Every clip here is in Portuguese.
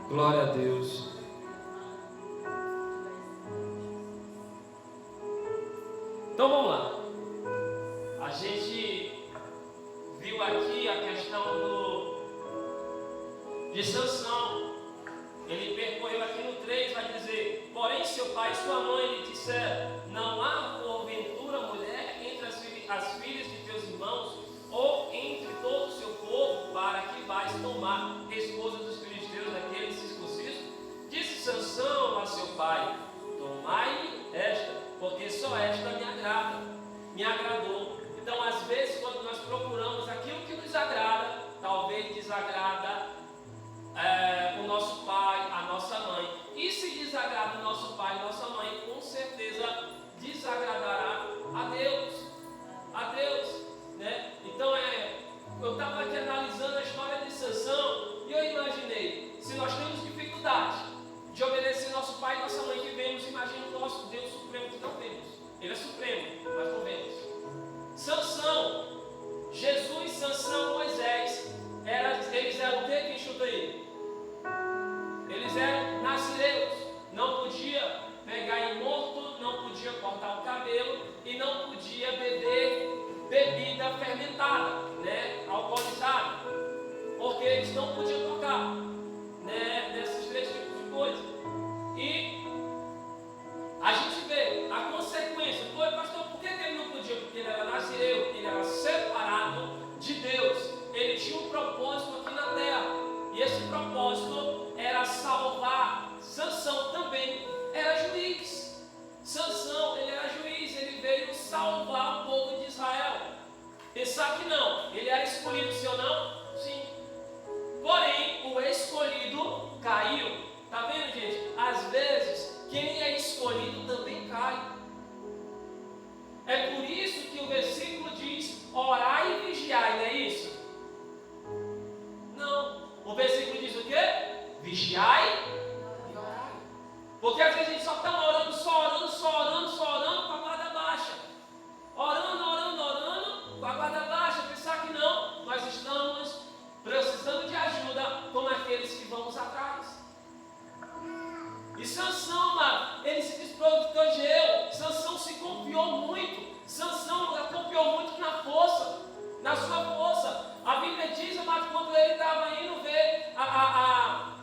Glória a Deus. Então vamos lá. A gente viu aqui a questão de Sansão. Ele percorreu aqui no 3, vai dizer: porém seu pai e sua mãe lhe disseram: não há porventura mulher entre as filhas de teus irmãos, ou entre todo o seu povo, para que vais tomar esposa dos filisteus, daqueles circuncisos? Disse Sansão a seu pai: tomai esta, porque só esta me agradou. Então, às vezes, quando nós procuramos aquilo que nos agrada, talvez desagrada o nosso pai, a nossa mãe. E se desagrada o nosso pai e nossa mãe, com certeza desagradará a Deus. A Deus, né? Então, eu estava aqui analisando a história de Sansão e eu imaginei, se nós temos dificuldade de obedecer nosso pai e nossa mãe que vemos, imagina o nosso Deus supremo que não vemos. Ele é supremo, mas não vemos. Sansão, Jesus, Sansão, Moisés, eles eram o que? Quem chuta aí? Eles eram nazireus. Não podia pegar em morto, não podia cortar o cabelo e não podia beber bebida fermentada, né? Alcoolizada, porque eles não podiam tocar, né? Nesses 3 tipos de coisa. E a gente vê a consequência. Foi, pastor, por que ele não podia? Porque ele era nazireu, ele era separado de Deus. Ele tinha um propósito aqui na terra. E esse propósito era salvar. Sansão também era juiz. Sansão, ele era juiz. Ele veio salvar o povo de Israel. Pensar que não. Ele era escolhido, sim ou não? Sim. Porém, o escolhido caiu. Tá vendo, gente? Às vezes, quem é escolhido também cai. É por isso que o versículo diz: orai e vigiai, não é isso? Não. O versículo diz o quê? Vigiai e orai. Porque às vezes a gente só está orando, só orando com a guarda baixa. Orando, com a guarda baixa. Pensar que não, nós estamos precisando de ajuda como aqueles que vamos atrás. E Sansão, ele se desprotegeu. Sansão se confiou muito. Sansão confiou muito na força, na sua força. A Bíblia diz, amado, quando ele estava indo ver a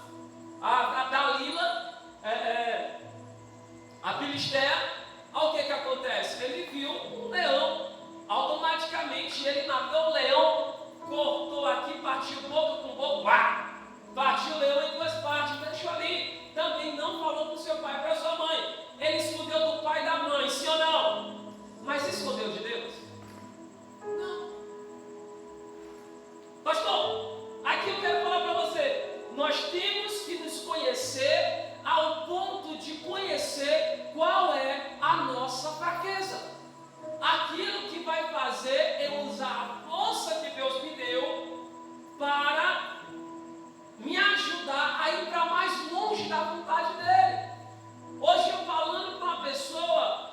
Dalila, a Filistéia, olha o que acontece. Ele viu um leão, automaticamente ele matou o leão, cortou aqui, partiu boca com boca, partiu o leão em 2 partes, deixou ali. Também não falou para o seu pai, para a sua mãe. Ele escondeu do pai e da mãe, sim ou não? Mas escondeu de Deus? Não. Pastor, aqui eu quero falar para você. Nós temos que nos conhecer ao ponto de conhecer qual é a nossa fraqueza. Aquilo que vai fazer eu usar a força que Deus me deu para me ajudar a ir para mais longe da vontade dele. Hoje eu falando com uma pessoa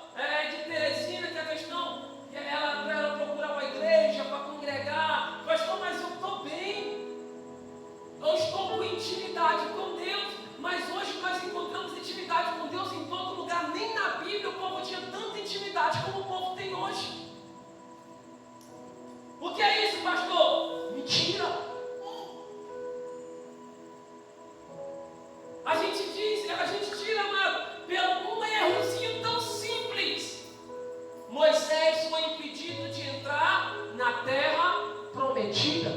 de Teresina, que a questão, ela procura uma igreja para congregar. Pastor, mas eu estou bem, eu estou com intimidade com Deus. Mas hoje nós encontramos intimidade com Deus em todo lugar. Nem na Bíblia o povo tinha tanta intimidade como o povo tem hoje. O que é isso, pastor? Mentira. A gente tira, amado, pelo um errozinho tão simples. Moisés foi impedido de entrar na terra prometida.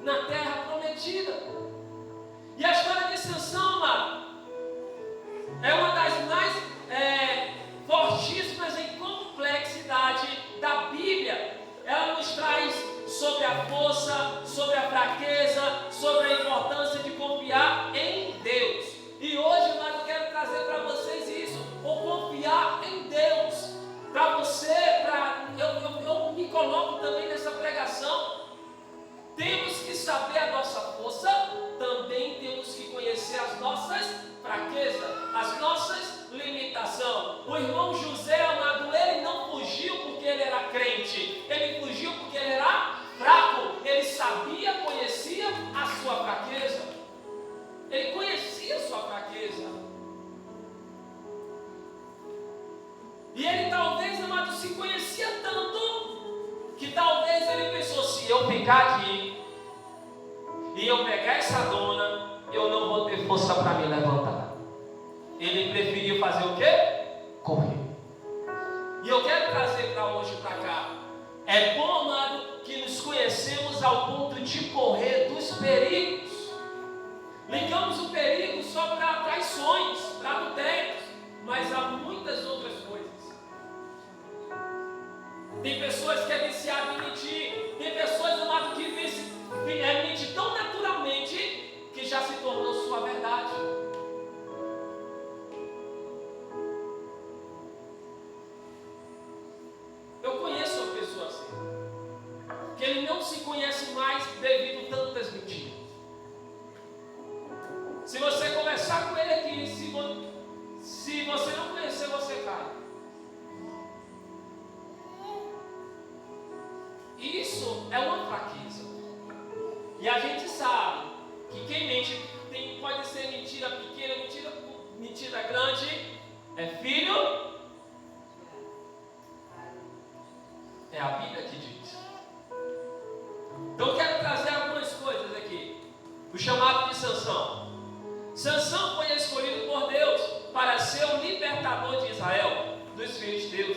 Na terra prometida. E a história de Sansão, amado, é uma das mais fortíssimas em complexidade da Bíblia. Ela nos traz sobre a força, sobre a fraqueza, sobre a importância de confiar em Deus. E hoje, mas eu quero trazer para vocês isso, o confiar em Deus. Para você, eu me coloco também nessa pregação. Temos que saber a nossa força, também temos que conhecer as nossas fraquezas, as nossas limitações. O irmão José, amado, ele não fugiu porque ele era crente, ele fugiu porque ele era fraco. Ele sabia, conhecia a sua se eu ficar aqui e eu pegar essa dona, eu não vou ter força para me levantar. Ele preferiu fazer o quê? Correr. E eu quero trazer para hoje, para cá. É bom, amado, que nos conhecemos ao ponto de correr dos perigos. Ligamos o perigo só para traições, para adultérios, mas há muitas outras coisas. Tem pessoas que é viciado em mentir, tem pessoas, amado, que mente tão naturalmente que já se tornou sua verdade. Eu conheço uma pessoa assim, que ele não se conhece mais devido a tantas mentiras. Se você conversar com ele aqui, se você não conhecer, você cai. Isso é uma fraqueza. E a gente sabe que quem mente pode ser mentira pequena, mentira grande, é filho. É a Bíblia que diz. Então eu quero trazer algumas coisas aqui. O chamado de Sansão. Sansão foi escolhido por Deus para ser o libertador de Israel, dos filhos de Deus.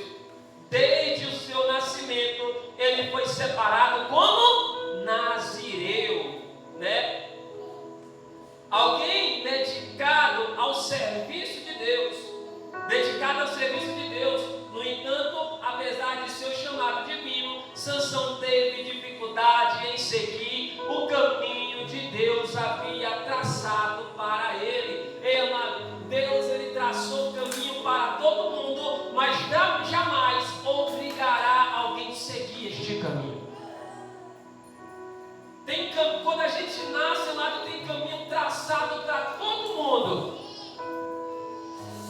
Desde o seu nascimento, ele foi separado como nazireu, né? Alguém dedicado ao serviço de Deus, No entanto, apesar de seu chamado divino, Sansão teve dificuldade em seguir o caminho de Deus havia traçado para ele. Deus, ele traçou o caminho para todo mundo, mas jamais obrigará alguém a seguir este caminho. Quando a gente nasce, tem caminho traçado para todo mundo,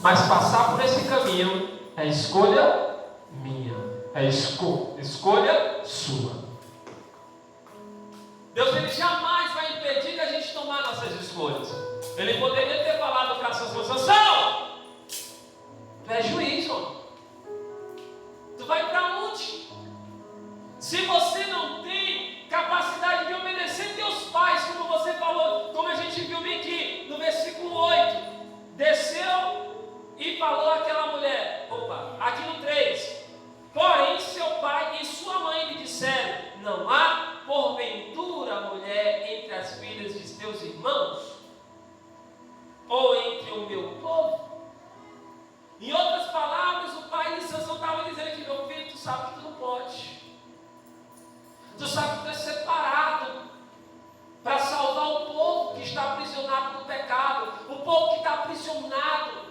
mas passar por esse caminho é escolha minha, é escolha sua. Deus, ele jamais vai impedir a gente tomar nossas escolhas. Ele poderia ter falado para Sansão: Sansão, tu é juiz, homem. Tu vai para onde? Se você não tem capacidade de obedecer teus pais, como você falou, como a gente viu bem aqui no versículo 8, desceu e falou àquela mulher, aqui no 3, porém seu pai e sua mãe lhe disseram: não há porventura mulher entre as filhas de teus irmãos, ou entre o meu povo? Em outras palavras, o pai de Sansão estava dizendo que: meu filho, tu sabe que tu não pode, tu sabe que tu é separado para salvar o povo que está aprisionado no pecado, o povo que está aprisionado.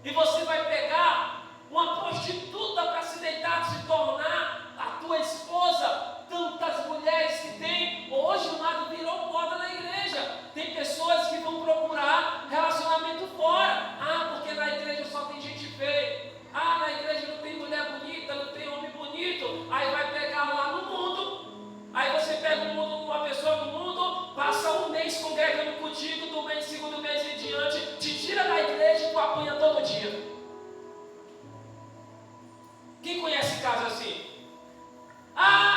E você vai pegar uma prostituta para se deitar, se tornar a tua esposa. Tantas mulheres que tem, hoje o lado virou moda na igreja. Tem pessoas que vão procurar relacionamento fora. Porque na igreja só tem gente feia. Na igreja não tem mulher bonita, não tem homem bonito. Aí vai pegar lá no mundo. Aí você pega uma pessoa no mundo, passa um mês congregando contigo, do mês, segundo mês em diante, te tira da igreja e tu apanha todo dia. Quem conhece casos assim?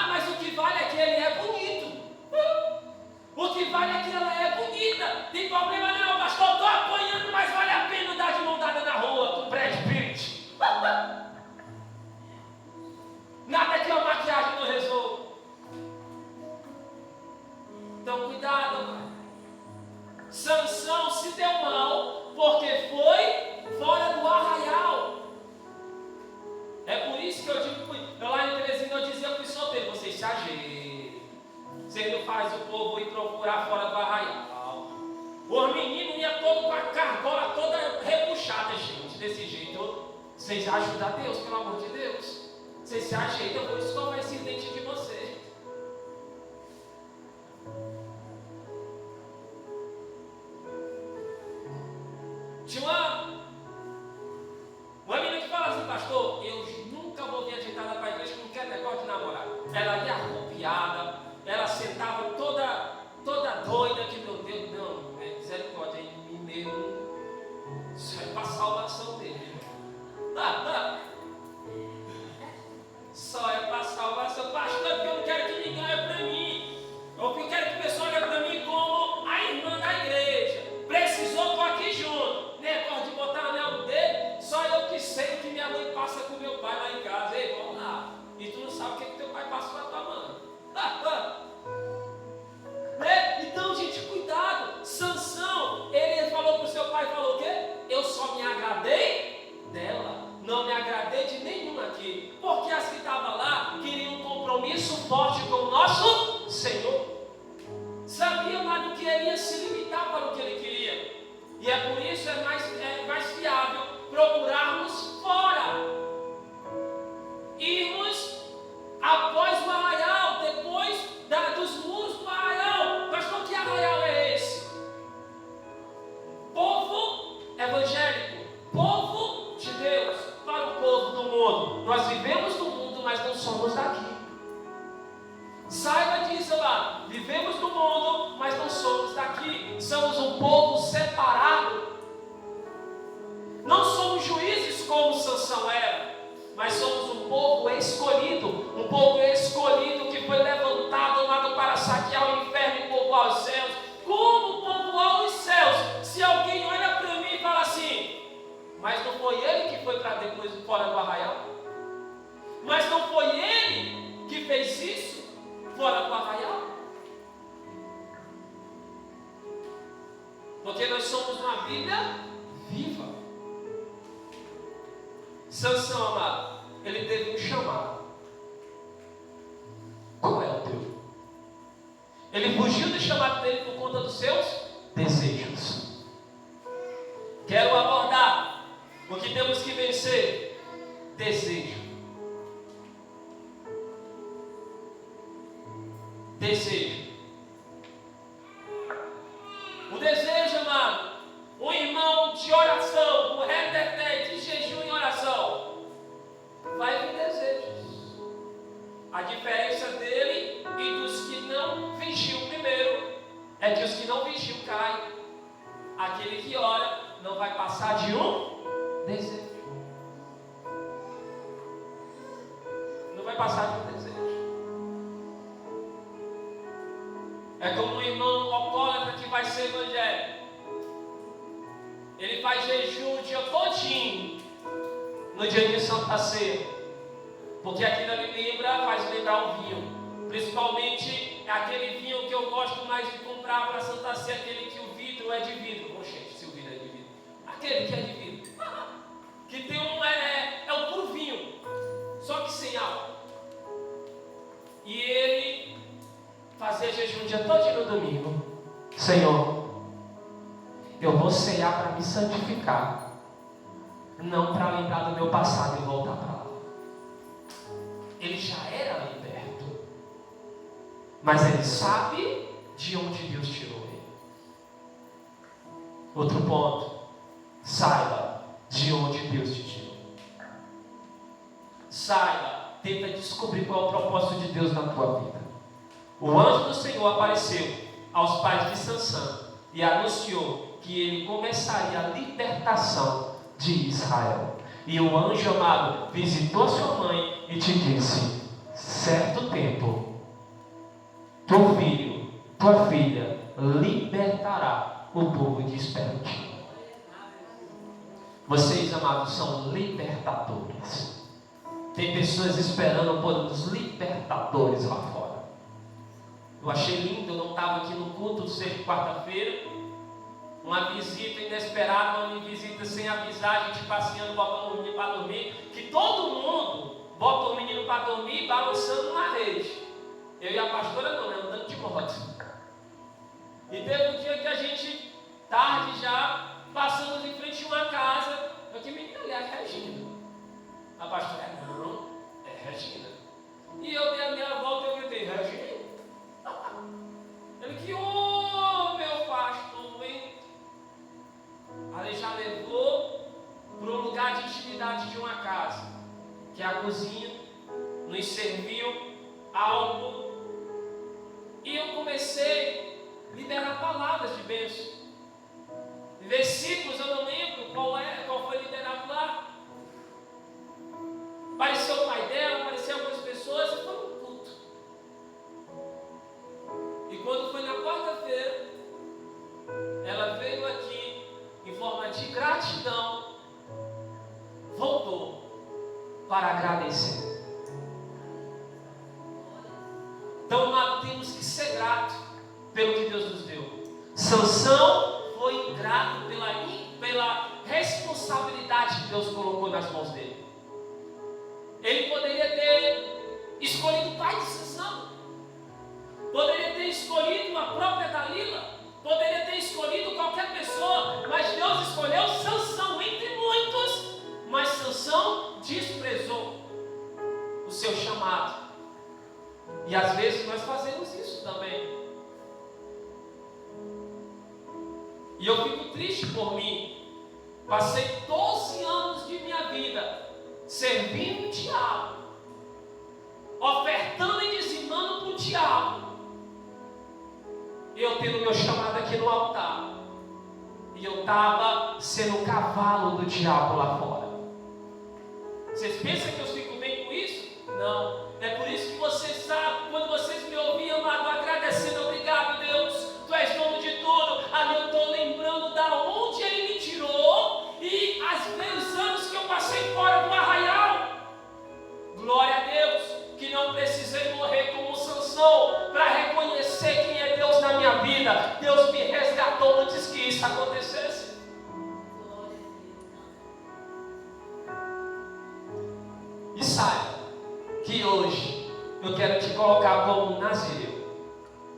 Mas o que vale é que ele é bonito. O que vale é que ela é bonita. Tem problema não, pastor, estou apanhando, mas vale a pena dar de mão dada na rua com o Brad Pitt. Nada que uma maquiagem não resolva. Então cuidado, mano. Sansão se deu mal porque foi fora do arraial. É por isso que eu digo, lá em Teresina eu dizia para os solteiros: vocês se ajeitam, vocês não fazem o povo ir procurar fora do arraial. Os meninos iam todos com a cargola toda repuxada, gente, desse jeito. Vocês ajudam a Deus, pelo amor de Deus. Vocês se ajeitam, eu vou escovar esse dente de vocês. Tinha uma menina que fala assim: pastor, eu nunca vou vir ajeitada para a igreja, que não quer negócio de namorar. Ela ia arrupiada, ela sentava toda doida, que meu Deus, não, misericórdia, em mim mesmo, isso é para a salvação dele. Só é para a salvação. Pastor, porque eu não quero E é por isso é mais viável procurarmos fora. Irmos após o arraial, depois dos muros do arraial. Pastor, que arraial é esse? Povo evangélico, povo de Deus, para o povo do mundo. Nós vivemos no mundo, mas não somos daqui. Saiba disso, amado. Vivemos no mundo, mas não somos daqui. Somos um povo separado. Não somos juízes como Sansão era, mas somos um povo escolhido. Um povo escolhido que foi levantado, amado, para saquear o inferno e povoar os céus. Como povoar os céus? Se alguém olha para mim e fala assim, mas não foi ele que foi para depois fora do arraial? Mas não foi ele que fez isso fora do arraial? Porque nós somos uma Bíblia viva. Sansão, amado, ele teve um chamado. Qual é o teu? Ele fugiu do chamado dele por conta dos seus desejos. Quero abordar o que temos que vencer: desejo. Desejo. O desejo, amado, um irmão de oração, do reteté, de jejum e oração, vai vir desejos. A diferença dele e dos que não vigiam primeiro é que os que não vigiam caem. Aquele que ora não vai passar de um desejo. Não vai passar de um desejo. É como um irmão alcoólatra que vai ser evangélico. Ele faz jejum o dia todinho no dia de Santa Ceia, porque aquilo ali faz lembrar o vinho. Principalmente aquele vinho que eu gosto mais de comprar para Santa Ceia, aquele que o vidro é de vidro. Oh, gente, se o vidro é de vidro. Aquele que é de vidro. Que tem é o puro vinho, só que sem álcool. E ele fazia jejum o dia todo no domingo. Senhor, eu vou ceiar para me santificar, não para lembrar do meu passado e voltar para lá. Ele já era liberto, mas ele sabe de onde Deus tirou ele. Outro ponto: saiba de onde Deus te tirou. Saiba, tenta descobrir qual é o propósito de Deus na tua vida. O anjo do Senhor apareceu aos pais de Sansão e anunciou que ele começaria a libertação de Israel. E o anjo amado visitou sua mãe e te disse: certo tempo, teu filho, tua filha libertará o povo de Esperante. Vocês, amados, são libertadores. Tem pessoas esperando por uns libertadores lá fora. Eu achei lindo, eu não estava aqui no culto de ser quarta-feira. Uma visita inesperada, uma visita sem avisar, a gente passeando, botando o menino para dormir. Que todo mundo bota o menino para dormir balançando na rede. Eu e a pastora não, né? Andando de moto. E teve um dia que a gente, tarde já, passamos em frente a uma casa. Eu que menino ali, é Regina. A pastora, não, é Regina. E eu dei a minha volta e eu gritei: Regina? Ele que, meu pastor, hein? Ele já levou para um lugar de intimidade de uma casa, que é a cozinha, nos serviu algo, e eu comecei a liberar palavras de bênção. Versículos, eu não lembro qual foi liberado lá. Apareceu o pai dela, apareceu algumas pessoas, e foi um culto. E quando foi na quarta-feira, ela veio aqui em forma de gratidão, voltou para agradecer. Então, amado, temos que ser grato pelo que Deus nos deu. Sansão foi ingrato pela responsabilidade que Deus colocou nas mãos dele. Ele poderia ter escolhido o pai de Sansão, poderia ter escolhido a própria Dalila, poderia ter escolhido qualquer pessoa, mas chamado. E às vezes nós fazemos isso também. E eu fico triste por mim. Passei 12 anos de minha vida servindo o diabo, ofertando e dizimando para o diabo. Eu tendo meu chamado aqui no altar. E eu estava sendo o cavalo do diabo lá fora. Vocês pensam que eu fico bem com isso? Não. É por isso que vocês sabem, quando vocês me ouviam, amado, agradecendo, obrigado, Deus, Tu és dono de tudo. Ali eu estou lembrando da onde Ele me tirou e os anos que eu passei fora do arraial. Glória a Deus, que não precisei morrer como Sansão para reconhecer quem é Deus na minha vida. Deus me resgatou antes que isso acontecesse. E saiba que hoje eu quero te colocar como um nazireu.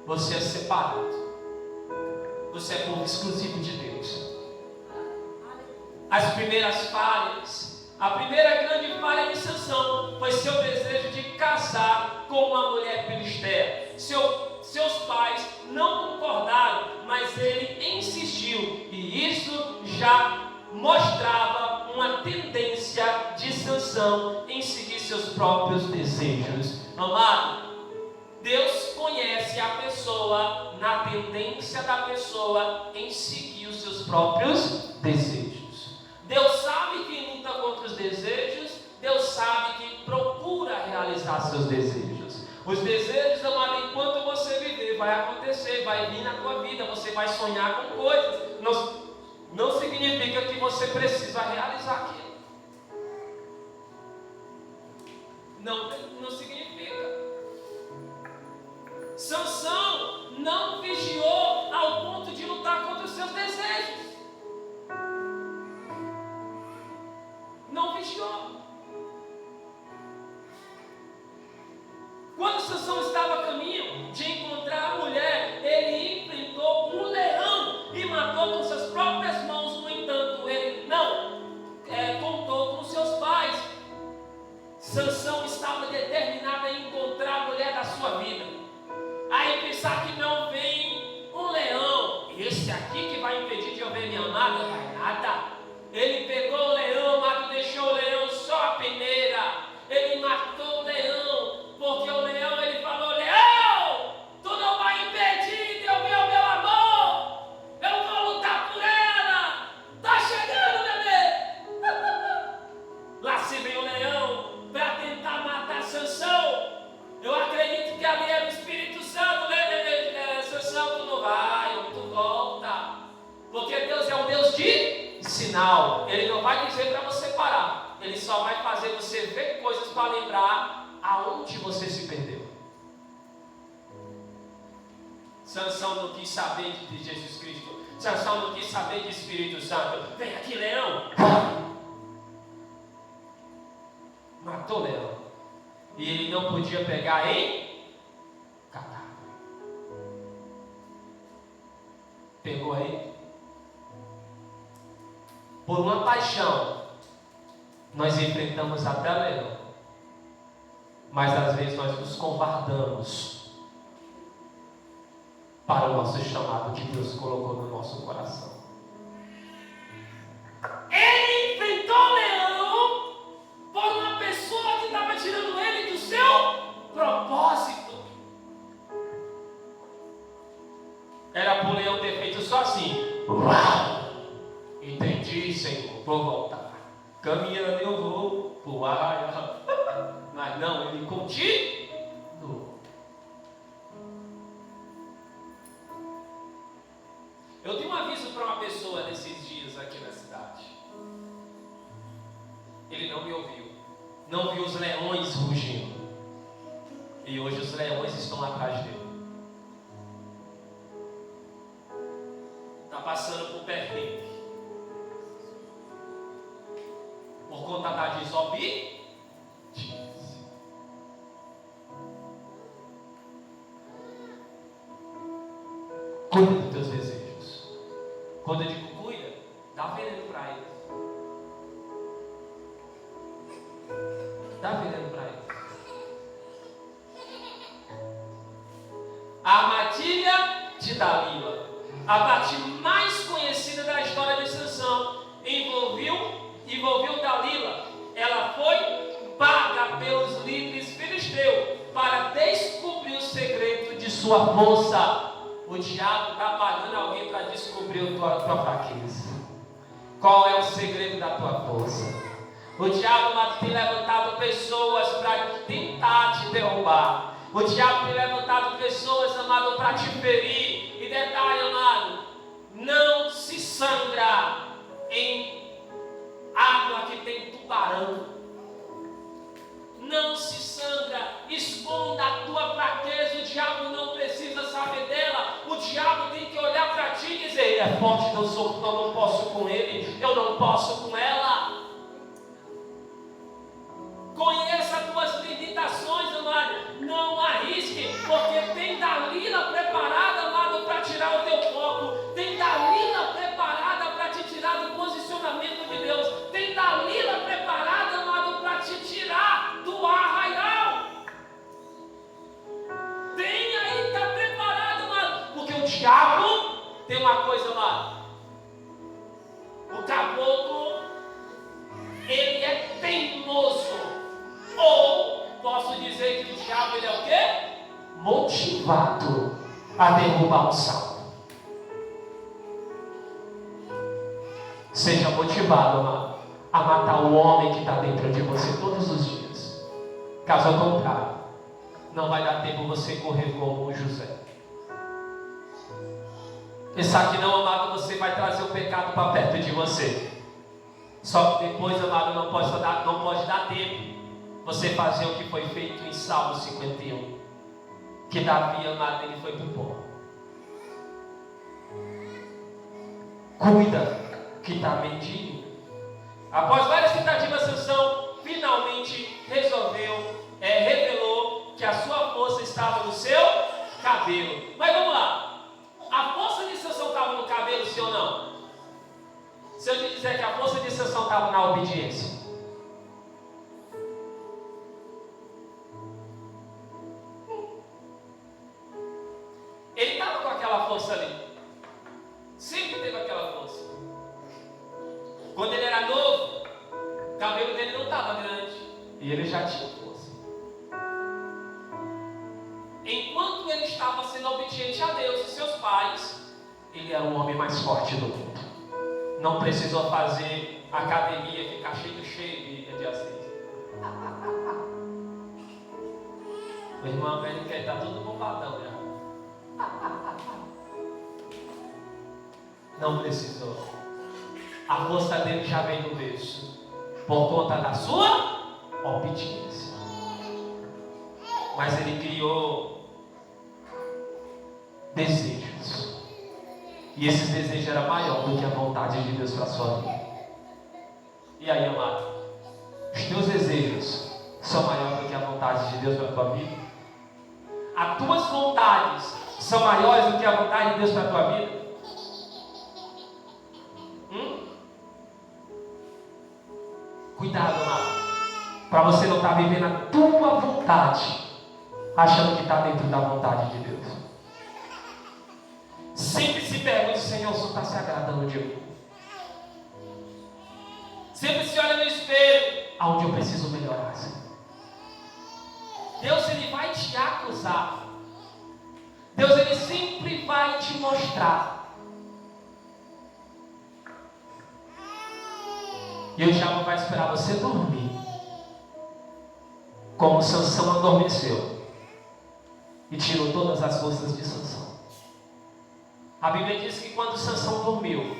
Você é separado. Você é povo exclusivo de Deus. As primeiras falhas, a primeira grande falha de Sansão foi seu desejo de casar com uma mulher filisteia. Seus pais não concordaram, mas ele insistiu, e isso já mostrava uma tendência de Sansão em seguir seus próprios desejos. Amado, Deus conhece a pessoa na tendência da pessoa em seguir os seus próprios desejos. Deus sabe que luta contra os desejos, Deus sabe que procura realizar seus desejos. Os desejos, amado, enquanto você viver, vai acontecer, vai vir na tua vida, você vai sonhar com coisas. Não significa que você precisa realizar aquilo. Não significa. Sansão não vigiou ao ponto de lutar contra os seus desejos. Não vigiou. Quando Sansão estava a caminho de encontrar a mulher, ele enfrentou um leão e matou com suas próprias mãos. No entanto, ele não contou com seus pais. Sansão estava determinado a encontrar a mulher da sua vida. Aí pensar que não vem um leão, esse aqui que vai impedir de eu ver minha amada, vai nada. Ele pegou o leão, mas deixou o leão só a peneira. Ele matou o leão, porque o leão, ele falou: leão, tu não vai impedir de eu ver o meu amor. Eu vou lutar por ela. Tá chegando, bebê. Lá se vem o leão para tentar matar Sansão. Eu acredito que ali era o Espírito Santo, né? Sansão, tu não vai, tu volta. Porque Deus é um Deus de sinal. Ele não vai dizer para você parar. Ele só vai fazer você ver coisas para lembrar aonde você se perdeu. Sansão não quis saber de Jesus Cristo. Sansão não quis saber de Espírito Santo. Vem aqui, leão. Matou o leão. E ele não podia pegar em cadáver. Pegou aí. Por uma paixão, nós enfrentamos até leão. Mas às vezes nós nos covardamos para o nosso chamado que Deus colocou no nosso coração. Ele enfrentou o leão por uma pessoa que estava tirando ele do seu propósito. Era para o leão ter feito só assim. Uau! Entendi, Senhor, vou voltar. Caminhando eu vou pro ar. Mas não, ele continuou. Eu dei um aviso para uma pessoa nesses dias aqui na cidade. Ele não me ouviu. Não viu os leões rugindo. E hoje os leões estão atrás dele. Está passando por perrengue. Por conta da desobediência. Cuida dos teus desejos. Quando eu digo cuida, dá veneno para eles. Dá veneno para eles. Dalila. A parte mais conhecida da história de Sansão envolveu Dalila. Ela foi paga pelos líderes filisteus para descobrir o segredo de sua força. O diabo está pagando alguém para descobrir a tua fraqueza. Qual é o segredo da tua força? O diabo tem levantado pessoas para tentar te derrubar. O diabo tem levantado pessoas, amado, para te ferir. E detalhe, amado, não se sangra em água que tem tubarão. Não se sangra. Esconda a tua fraqueza. O diabo não precisa saber dela. O diabo tem que olhar para ti e dizer: é forte que eu sou, eu não posso com ele, eu não posso com ela. Conheça as tuas limitações, amado. Não arrisque, porque tem Dalila preparada, amado, para tirar o teu foco. Tem Dalila preparada para te tirar do posicionamento de Deus. Tem Dalila preparada, amado, para te tirar do arraial. Tem aí, está preparado, amado. Porque o diabo tem uma coisa, amado. O caboclo, ele é teimoso. Ou posso dizer que o diabo, ele é o quê? Motivado a derrubar um salto. Seja motivado, amado, a matar o homem que está dentro de você todos os dias. Caso ao contrário, não vai dar tempo você correr como o José. Pensar que não, amado, você vai trazer o pecado para perto de você. Só que depois, amado, não pode dar tempo você fazer o que foi feito em Salmo 51. Que Davi, amado, ele foi para o pó. Cuida que está mentindo. Após várias tentativas, Sansão finalmente revelou que a sua força estava no seu cabelo. Mas vamos lá. A força de Sansão estava no cabelo, sim ou não? Se eu te disser que a força de Sansão estava na obediência. Ele estava com aquela força ali. Sempre teve aquela força. Quando ele era novo, o cabelo dele não estava grande. E ele já tinha força. Enquanto ele estava sendo obediente a Deus e seus pais, ele era o homem mais forte do mundo. Não precisou fazer academia, ficar cheio de azeite. O irmão velho quer estar todo bombadão, né? Não precisou. A força dele já veio do berço, por conta da sua obediência. Mas ele criou desejos. E esses desejos eram maiores do que a vontade de Deus para a sua vida. E aí, amado, os teus desejos são maiores do que a vontade de Deus para a tua vida? As tuas vontades são maiores do que a vontade de Deus para a tua vida? Cuidado, amado, para você não estar vivendo a tua vontade, achando que está dentro da vontade de Deus. Sempre se pergunte: Senhor, o Senhor está se agradando de mim? Sempre se olha no espelho: aonde eu preciso melhorar, Senhor? Deus, ele vai te acusar. Deus, ele sempre vai te mostrar. E o diabo vai esperar você dormir, como Sansão adormeceu e tirou todas as forças de Sansão. A Bíblia diz que quando Sansão dormiu,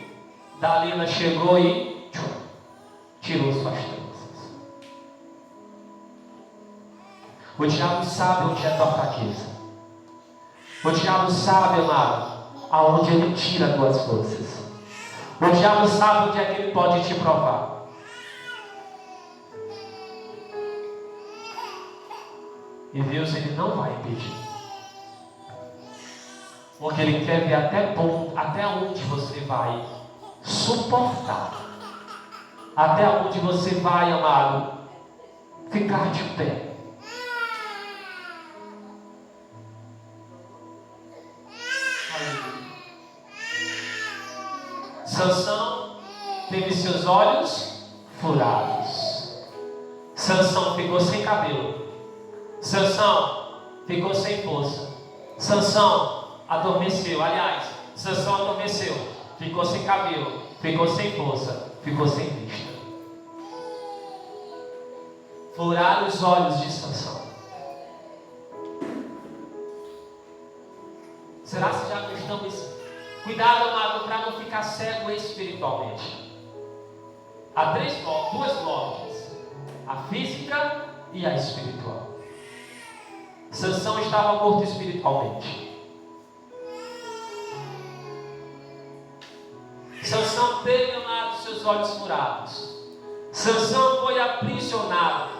Dalila chegou e tirou suas tranças. O diabo sabe onde é a tua fraqueza. O diabo sabe, amado, aonde ele tira as tuas forças. O diabo sabe onde é que ele pode te provar. E Deus, ele não vai impedir. Porque ele quer ver até onde você vai suportar. Até onde você vai, amado, ficar de pé. Aleluia. Sansão teve seus olhos furados. Sansão ficou sem cabelo. Sansão ficou sem força. Sansão adormeceu. Aliás, Sansão adormeceu. Ficou sem cabelo. Ficou sem força. Ficou sem vista. Furaram os olhos de Sansão. Será que já estamos... Cuidado, amado, para não ficar cego espiritualmente. Há duas mortes: a física e a espiritual. Sansão estava morto espiritualmente. Sansão teve, amado, seus olhos furados. Sansão foi aprisionado.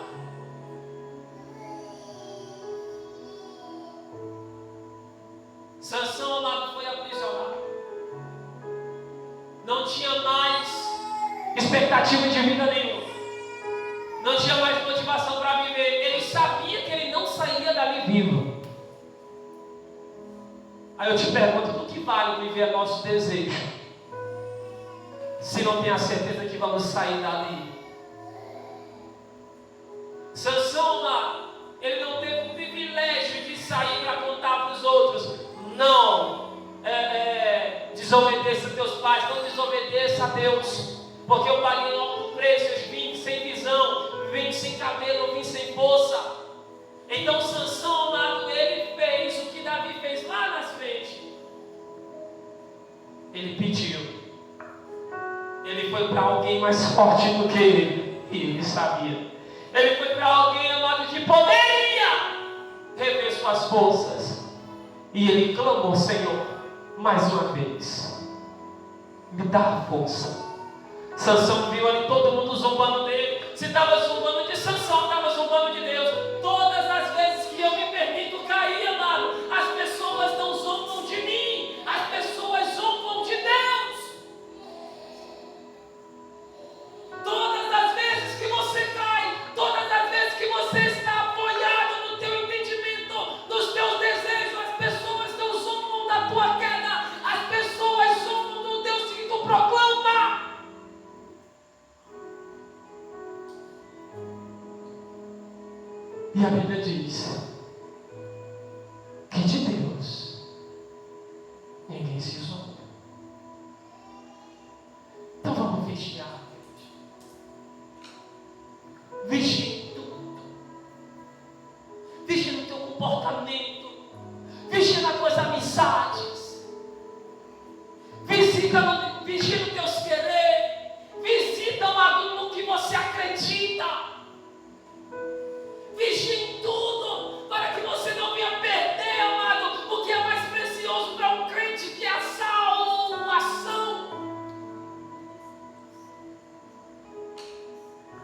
Sansão, amado, foi aprisionado. Não tinha mais expectativa de vida nenhuma. Não tinha mais motivação para viver. Ele sabia que ele não saía dali vivo. Aí eu te pergunto, do que vale viver nosso desejo, se não tem a certeza que vamos sair dali? Sansão, ele não teve o privilégio de sair para contar para os outros: não desobedeça a teus pais, não desobedeça a Deus, porque eu paguei logo o preço, eu vim sem visão, vim sem cabelo, vim sem força. Então Sansão, amado, ele fez o que Davi fez lá na frente. Ele pediu. Ele foi para alguém mais forte do que ele, e ele sabia. Ele foi para alguém, amado, que poderia rever suas forças. E ele clamou: Senhor, mais uma vez, me dá a força. Sansão viu ali todo mundo zombando dele. Se estava zombando de Sansão, estava zombando de Deus. Todas as vezes que eu me permito cair, amado, as pessoas não zombam de mim, as pessoas zombam de Deus. Todas as vezes que você cai, todas as vezes que você está apoiado no teu entendimento, nos teus desejos, as pessoas não zombam da tua queda, as pessoas zombam do Deus que tu proclama. E a Bíblia diz que de Deus ninguém se zomba. Então vamos vigiar. Vigie em tudo. Vigie no teu comportamento. Vigie nas tuas amizades. Vigie nos teus querer. Visita, amado, no que você acredita. Vigie em tudo, para que você não venha perder, amado, o que é mais precioso para um crente, que é a salvação.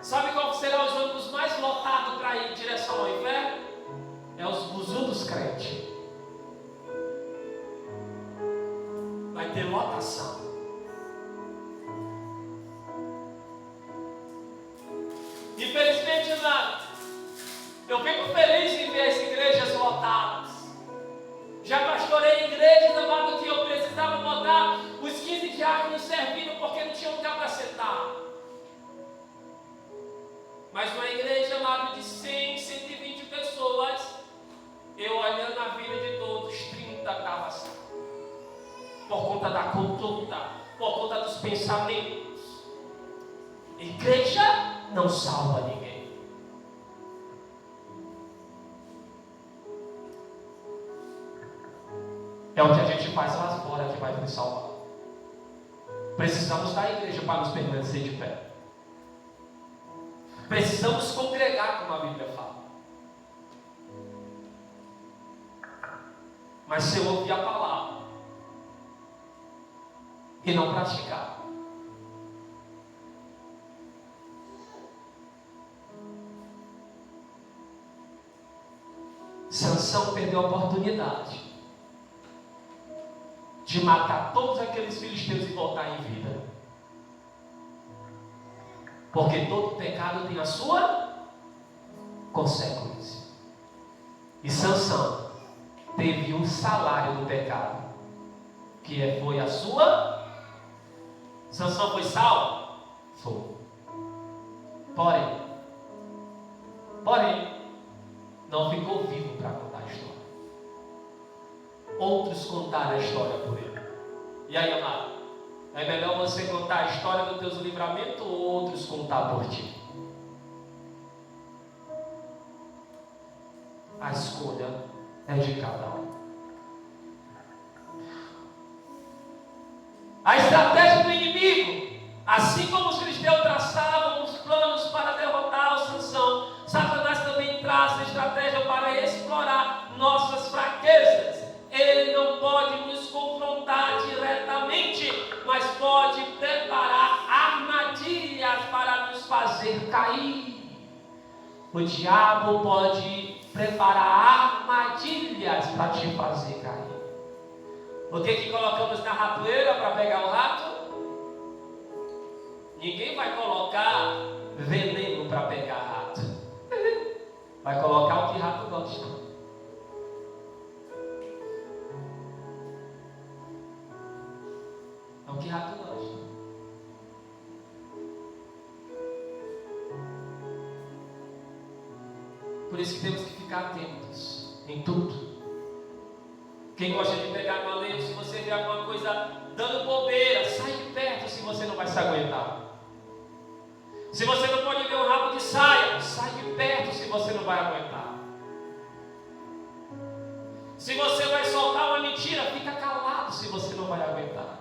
Sabe qual será os ônibus mais lotados para ir em direção ao inferno? É os buzu dos crentes. Vai ter lotação. Infelizmente, amado, eu fico feliz em ver as igrejas lotadas. Já pastorei igrejas, amado, que eu precisava botar os 15 diáconos servindo porque não tinha lugar para sentar. Mas uma igreja, amado, de 100, 120 pessoas, eu olhando a vida de todos, 30 estavam assim. Por conta da conduta, por conta dos pensamentos. Igreja não salva ninguém. É o que a gente faz lá fora que vai nos salvar. Precisamos da igreja para nos permanecer de pé. Precisamos congregar, como a Bíblia fala. Mas se eu ouvir a palavra e não praticar, Sansão perdeu a oportunidade de matar todos aqueles filisteus e voltar em vida. Porque todo pecado tem a sua consequência. E Sansão teve o salário do pecado, que foi a sua Sansão foi salvo? Foi. Porém, não ficou vivo para contar a história. Outros contaram a história por ele. E aí, amado? É melhor você contar a história dos teus livramentos ou outros contar por ti? A escolha é de cada um. A estratégia do inimigo, assim como os filisteus traçavam os planos para derrotar o Sansão, Satanás também traça a estratégia para explorar nossas fraquezas. Ele não pode nos confrontar diretamente, mas pode preparar armadilhas para nos fazer cair. O diabo pode preparar armadilhas para te fazer cair. O que colocamos na ratoeira para pegar o rato? Ninguém vai colocar veneno para pegar rato. Vai colocar o que rato gosta. É o que rato gosta. Por isso que temos que ficar atentos em tudo. Quem gosta de pegar no alheio, se você vê alguma coisa dando bobeira, sai de perto se você não vai se aguentar. Se você não pode ver um rabo de saia, sai de perto se você não vai aguentar. Se você vai soltar uma mentira, fica calado se você não vai aguentar.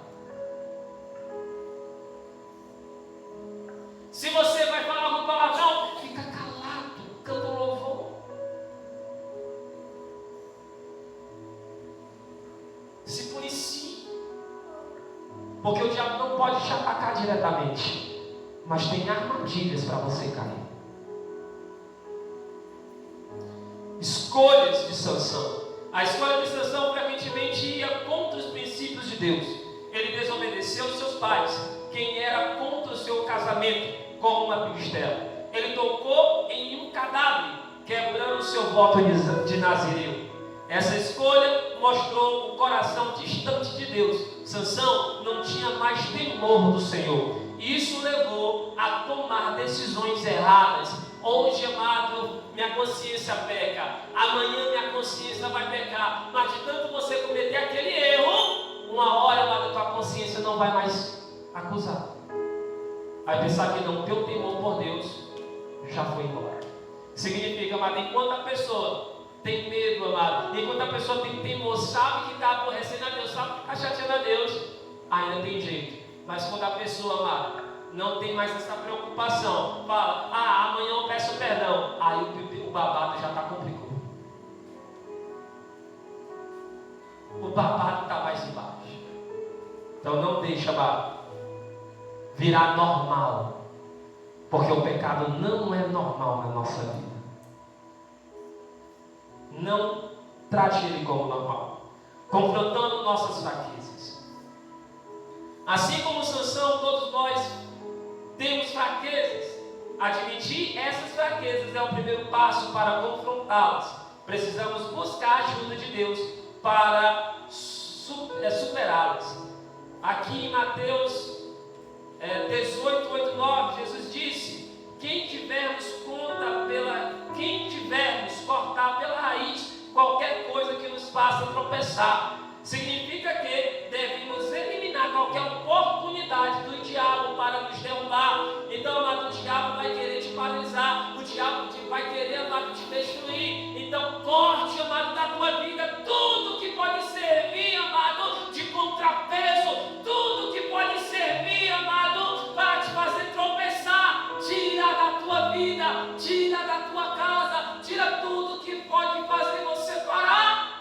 Se você vai falar um palavrão, fica calado, canta um louvor. Se policie. Porque o diabo não pode te atacar diretamente, mas tem armadilhas para você cair. Escolhas de Sansão. A escolha de Sansão frequentemente ia contra os princípios de Deus. Ele desobedeceu aos seus pais, quem era contra o seu casamento com uma filistela. Ele tocou em um cadáver, quebrando o seu voto de Nazireu. Essa escolha mostrou o coração distante de Deus. Sansão não tinha mais temor do Senhor. Isso levou a tomar decisões erradas. Hoje, amado, minha consciência peca. Amanhã minha consciência vai pecar. Mas de tanto você cometer aquele erro, uma hora, amado, tua consciência não vai mais acusar. Vai pensar que não, teu temor por Deus já foi embora. Significa, amado, enquanto a pessoa tem medo, amado, enquanto a pessoa tem temor, sabe que está aborrecendo a Deus, sabe que está chateando a Deus, ainda tem jeito. Mas quando a pessoa, amado, não tem mais essa preocupação, fala, amanhã eu peço perdão, aí o babado já está complicado. O babado está mais embaixo. Então não deixa, amado, virar normal, porque o pecado não é normal na nossa vida. Não trate ele como normal, confrontando nossas fraquezas. Assim como Sansão, todos nós temos fraquezas. Admitir essas fraquezas é o primeiro passo para confrontá-las. Precisamos buscar a ajuda de Deus para superá-las. Aqui em Mateus 18, 8, 9, Jesus disse: quem tivermos cortar pela raiz qualquer coisa que nos faça tropeçar. Significa que devemos eliminar qualquer oportunidade do diabo para nos derrubar. Então, amado, o diabo vai querer te paralisar, o diabo vai querer, amado, te destruir. Então, corte, amado, da tua vida tudo que pode servir, amado, de contrapeso, tudo que pode servir, amado, para te fazer tropeçar. Tira da tua vida, tira da tua casa, tira tudo que pode fazer você parar.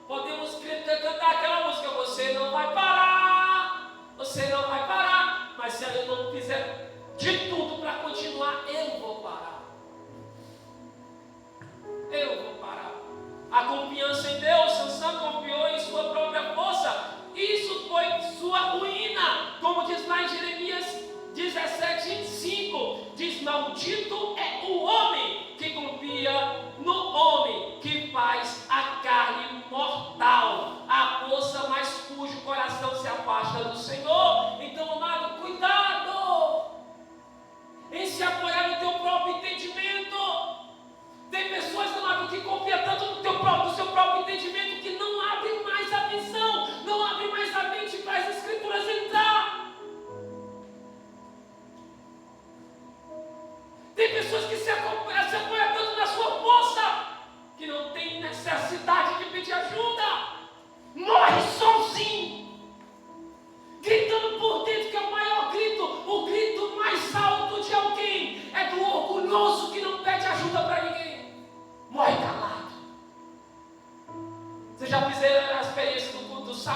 Podemos cantar aquela música, você não vai parar, você não vai parar, mas se eu não fizer de tudo para continuar, eu vou parar. Eu vou parar. A confiança em Deus, Sansão confiou em sua própria força, isso foi sua ruína, como diz lá em Jeremias 17:5, diz: maldito é o homem que confia no homem, que faz a carne mortal, a força, mas cujo coração se afasta do Senhor. Então, amado, cuidado.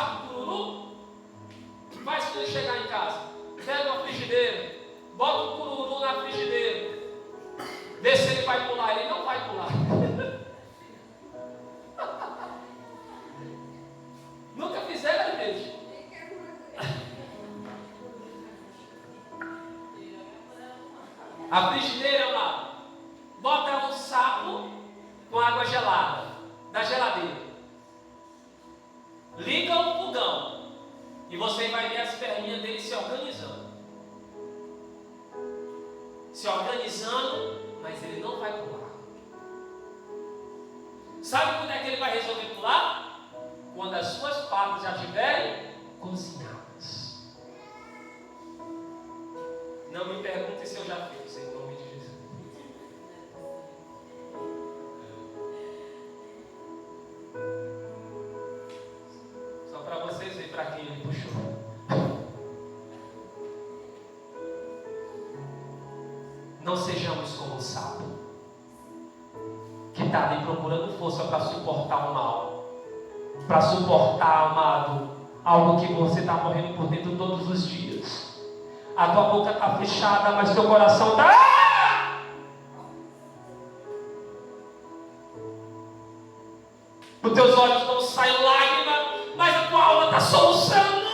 sapo cururu? Faz quando ele chegar em casa. Pega uma frigideira, bota o cururu na frigideira. Vê se ele vai pular. Ele não vai pular. Nunca fizeram, gente? A frigideira lá, bota um sapo com água gelada, da geladeira. Liga o fogão e você vai ver as perninhas dele se organizando. Se organizando, mas ele não vai pular. Sabe quando é que ele vai resolver pular? Quando as suas patas já estiverem cozinhadas. Não me pergunte se eu já fiz, em nome de Jesus. Só para vocês verem para quem ele puxou. Não sejamos como o sapo, que está ali procurando força para suportar o mal, para suportar, amado, algo que você está morrendo por dentro todos os dias. A tua boca está fechada, mas teu coração está... Os teus olhos não saem lágrimas, mas a tua alma está soluçando.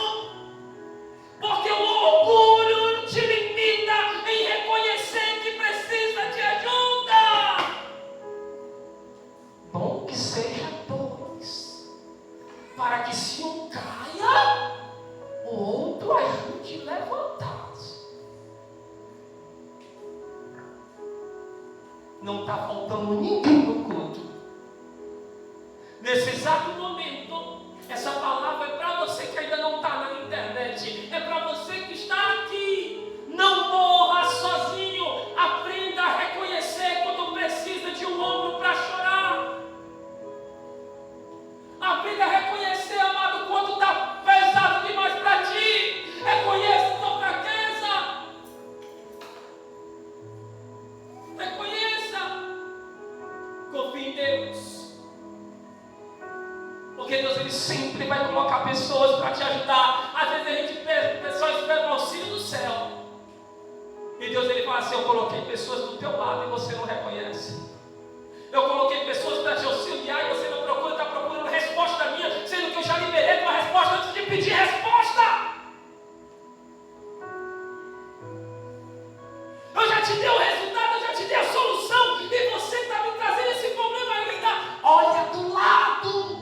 Porque o orgulho te limita em reconhecer que precisa de ajuda. Bom que seja dois, para que se um caia, o outro ajude a levantar. Não está faltando ninguém no culto. Nesse exato momento, essa palavra é para você que ainda não está na internet. É para você que está aqui. Não morra sozinho. Aprenda a reconhecer quando precisa de um ombro para chorar. Aprenda a reconhecer, amado, quando está pesado demais para ti. Reconheça a tua fraqueza. Reconheça. Confie em Deus. Porque Deus, Ele sempre vai colocar pessoas para te ajudar. Às vezes a gente só espera o auxílio do céu. E Deus, Ele fala assim: eu coloquei pessoas do teu lado e você não reconhece. Eu coloquei pessoas para te auxiliar e você não procura, está procurando resposta minha, sendo que eu já liberei tua resposta antes de pedir resposta. Eu já te dei o resultado, eu já te dei a solução, e você está me trazendo esse problema ainda. Olha do lado.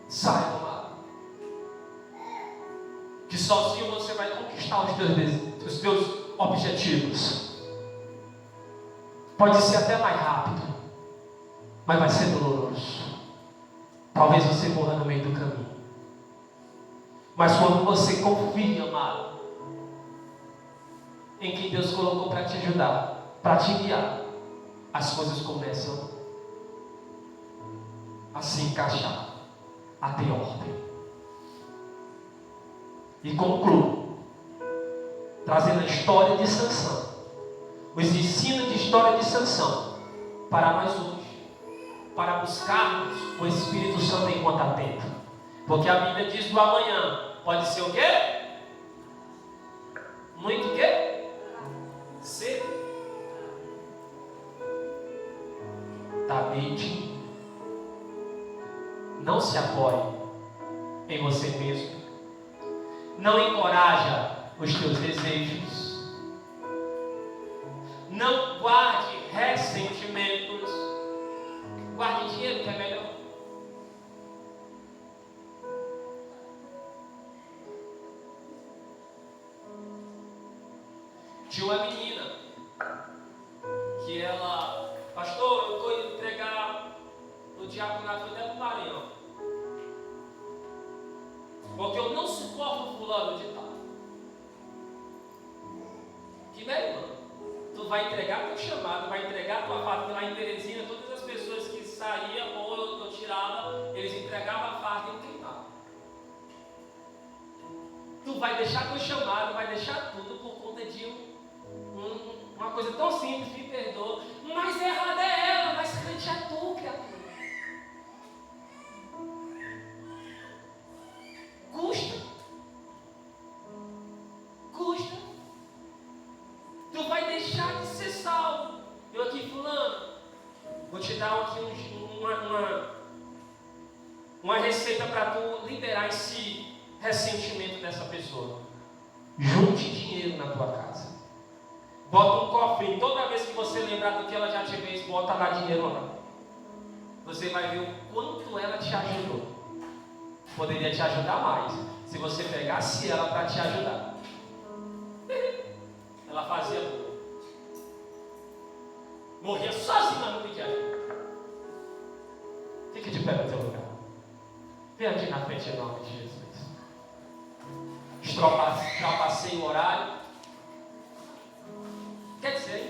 Saiba, amado, que sozinho você vai conquistar os teus objetivos. Pode ser até mais rápido, mas vai ser doloroso. Talvez você morra no meio do caminho. Mas quando você confia, amado, em quem Deus colocou para te ajudar, para te guiar, as coisas começam a se encaixar, a ter ordem. E concluo trazendo a história de Sansão, os ensinos de história de Sansão para nós hoje, para buscarmos o Espírito Santo enquanto há tempo. Porque a Bíblia diz do amanhã pode ser o quê? Muito o quê? Cedo. David, não se apoie em você mesmo. Não encoraja os teus desejos. Não guarde ressentimentos. Guarde dinheiro, que é melhor. Tinha uma menina que ela, pastor, eu estou indo entregar no diaconato até do Maranhão, porque eu não suporto fulano de tal. Que bem, irmão, tu vai entregar teu chamado, vai entregar tua farda. Lá em Teresina, todas as pessoas que saíam ou eu tirava, eles entregavam a farda e eu queimava. Tu vai deixar teu chamado, vai deixar tudo por conta de uma coisa tão simples, me perdoa. Mas errada é ela, mas crente é tu, criatura. Uma receita para tu liberar esse ressentimento dessa pessoa. Junte dinheiro na tua casa. Bota um cofre. Toda vez que você lembrar do que ela já te fez, bota lá dinheiro lá. Você vai ver o quanto ela te ajudou. Poderia te ajudar mais se você pegasse ela para te ajudar. Ela fazia tudo. Morria sozinha, mas não pedia ajuda. Fique de pé no teu lugar. Vem aqui na frente em nome de Jesus. Ultrapassei o horário. Quer dizer,